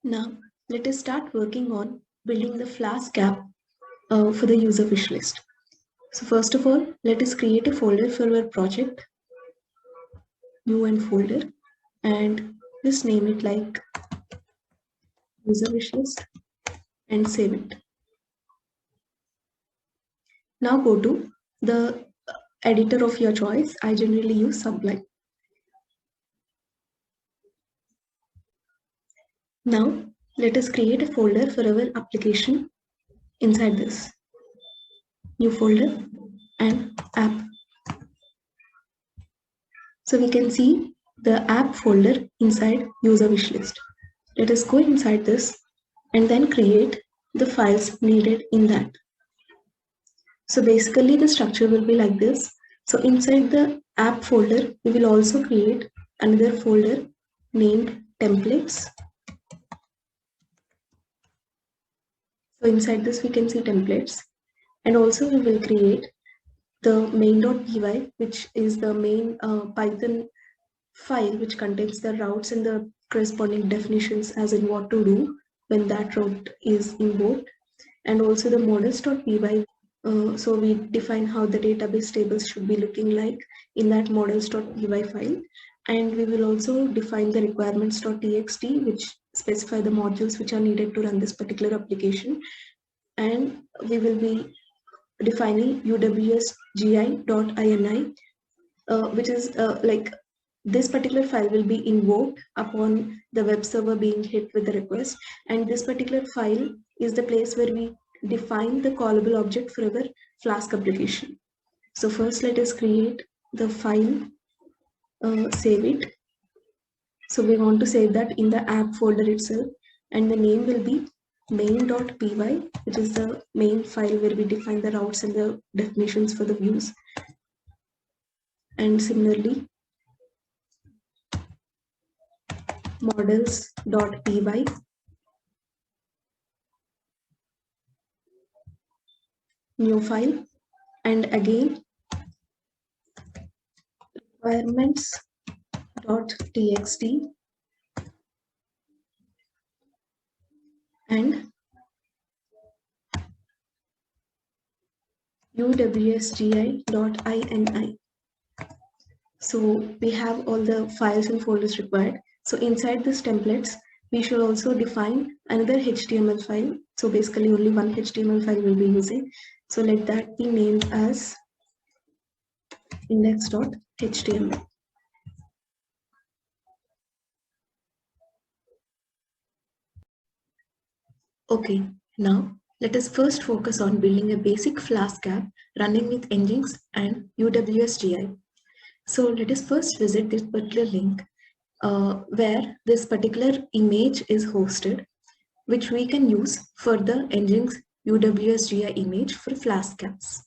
Now, let us start working on building the Flask app for the user wish list. So first of all, let us create a folder for our project, new and folder, and just name it like user wish list and save it. Now go to the editor of your choice. I generally use Sublime. Now let us create a folder for our application inside this. New folder and app. So we can see the app folder inside user wish list. Let us go inside this and then create the files needed in that. So basically the structure will be like this. So inside the app folder, we will also create another folder named templates. So inside this we can see templates, and also we will create the main.py, which is the main Python file which contains the routes and the corresponding definitions as in what to do when that route is invoked, and also the models.py. So we define how the database tables should be looking like in that models.py file, and we will also define the requirements.txt, which specify the modules which are needed to run this particular application, and we will be defining uwsgi.ini, which is like this particular file will be invoked upon the web server being hit with the request, and this particular file is the place where we define the callable object for our Flask application. So first let us create the file, save it. So we want to save that in the app folder itself, and the name will be main.py, which is the main file where we define the routes and the definitions for the views. And similarly, models.py, new file, and again requirements.txt and uwsgi.ini. So we have all the files and folders required. So inside this templates, we should also define another HTML file. So basically only one HTML file we'll be using. So let that be named as index.html. Okay, now let us first focus on building a basic Flask app running with Nginx and UWSGI. So let us first visit this particular link where this particular image is hosted, which we can use for the Nginx UWSGI image for Flask apps.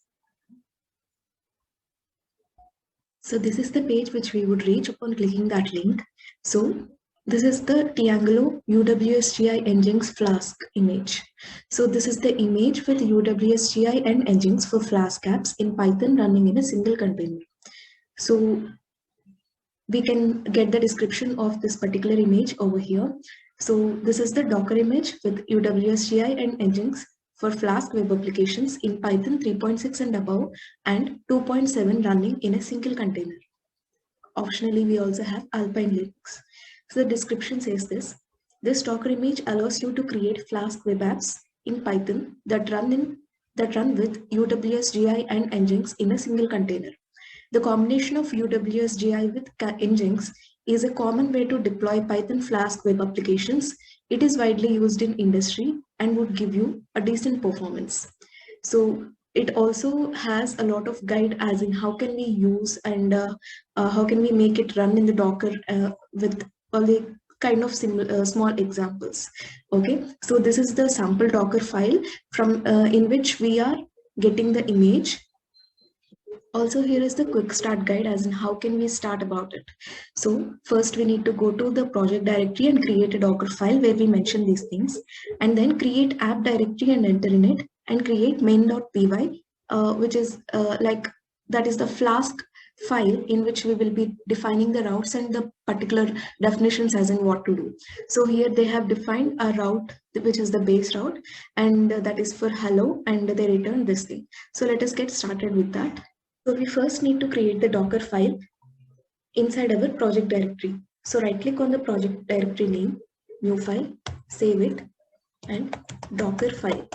So this is the page which we would reach upon clicking that link. So this is the Tiangelo UWSGI Nginx Flask image. So this is the image with UWSGI and Nginx for Flask apps in Python running in a single container. So we can get the description of this particular image over here. So this is the Docker image with UWSGI and Nginx for Flask web applications in Python 3.6 and above, and 2.7 running in a single container. Optionally, we also have Alpine Linux. So the description says this: this Docker image allows you to create Flask web apps in Python that run with UWSGI and Nginx in a single container. The combination of UWSGI with Nginx is a common way to deploy Python Flask web applications. It is widely used in industry and would give you a decent performance. So it also has a lot of guide as in how can we use and how can we make it run in the Docker with all the kind of small examples. Okay, so this is the sample Docker file from in which we are getting the image. Also, here is the quick start guide as in how can we start about it. So first we need to go to the project directory and create a Docker file where we mention these things, and then create app directory and enter in it, and create main.py, which is like that is the Flask file in which we will be defining the routes and the particular definitions as in what to do. So here they have defined a route which is the base route, and that is for hello, and they return this thing. So let us get started with that. So we first need to create the Docker file inside our project directory. So right click on the project directory name, new file, save it, and Docker file.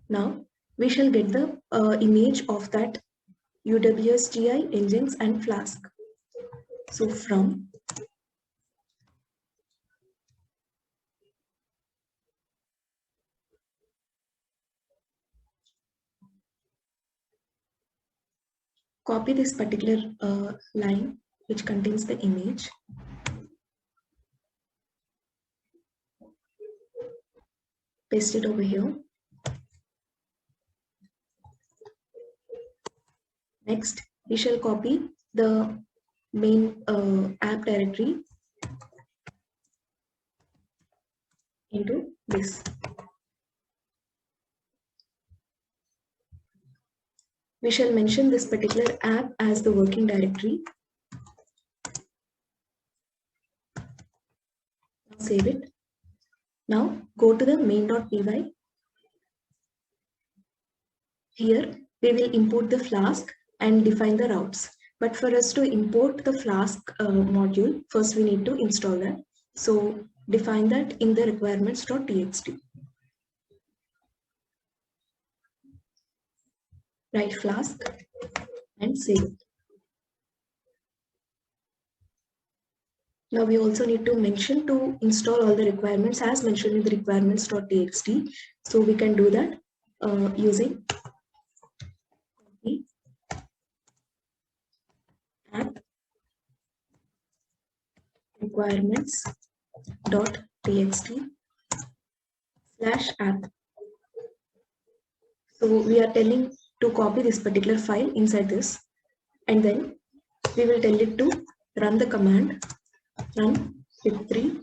Now we shall get the image of that UWS GI, Nginx and Flask. So from copy this particular line which contains the image, paste it over here. Next, we shall copy the main app directory into this. We shall mention this particular app as the working directory. Save it. Now go to the main.py. Here we will import the Flask and define the routes. But for us to import the Flask module, first we need to install that. So define that in the requirements.txt. Write Flask and save it. Now we also need to mention to install all the requirements as mentioned in the requirements.txt. So we can do that using app requirements.txt/app. So we are telling to copy this particular file inside this, and then we will tell it to run the command run pip3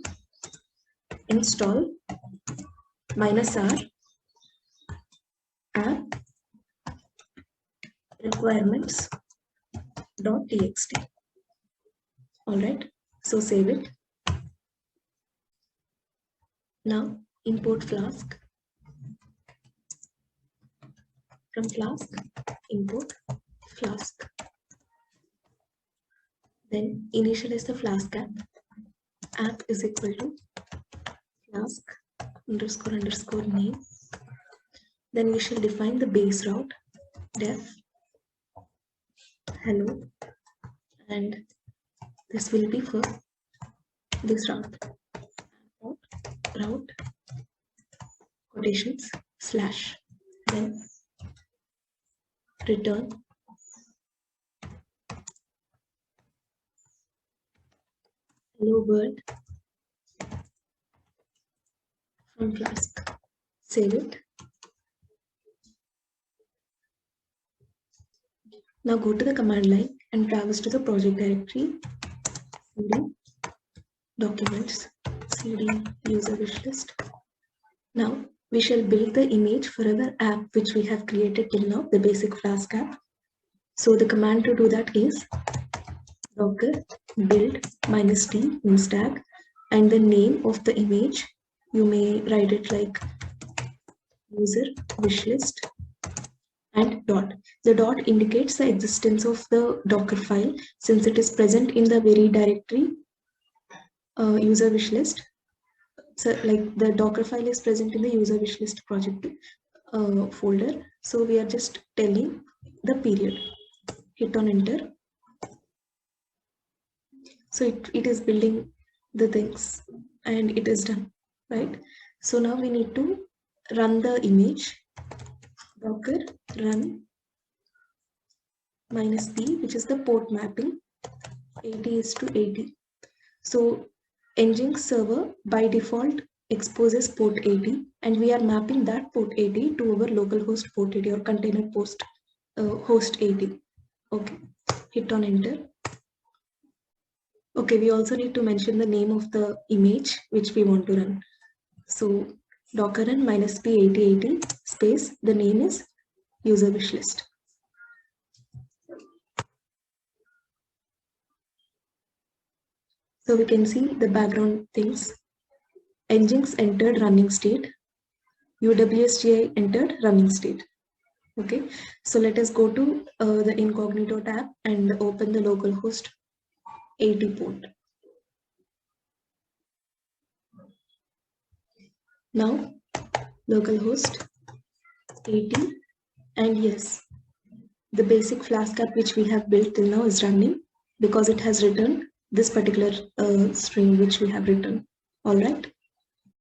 install -r app requirements.txt. All right, so save it. Now import Flask. From Flask, import Flask. Then initialize the Flask app. App is equal to Flask __ name. Then we shall define the base route, def hello, and this will be for this route quotations / then return hello world from Flask. Save it. Now go to the command line and traverse to the project directory, cd documents, cd user wishlist. Now we shall build the image for our app which we have created till now, the basic Flask app. So the command to do that is docker build -t instag, and the name of the image, you may write it like user wishlist, and dot. The dot indicates the existence of the Docker file since it is present in the very directory user wishlist. So like the Docker file is present in the user wishlist project folder. So we are just telling the period. Hit on enter. So it is building the things and it is done, right? So now we need to run the image. Docker run -p, which is the port mapping, 80:80. So Nginx server by default exposes port 80, and we are mapping that port 80 to our localhost port 80 or container host 80. Okay, hit on enter. Okay, we also need to mention the name of the image which we want to run. So docker run -p 8080 space, the name is user wishlist. So we can see the background things. Nginx entered running state. UWSGI entered running state. Okay, so let us go to the incognito tab and open the localhost 80 port. Now localhost 80, and yes, the basic Flask app which we have built till now is running because it has returned this particular string which we have written. All right.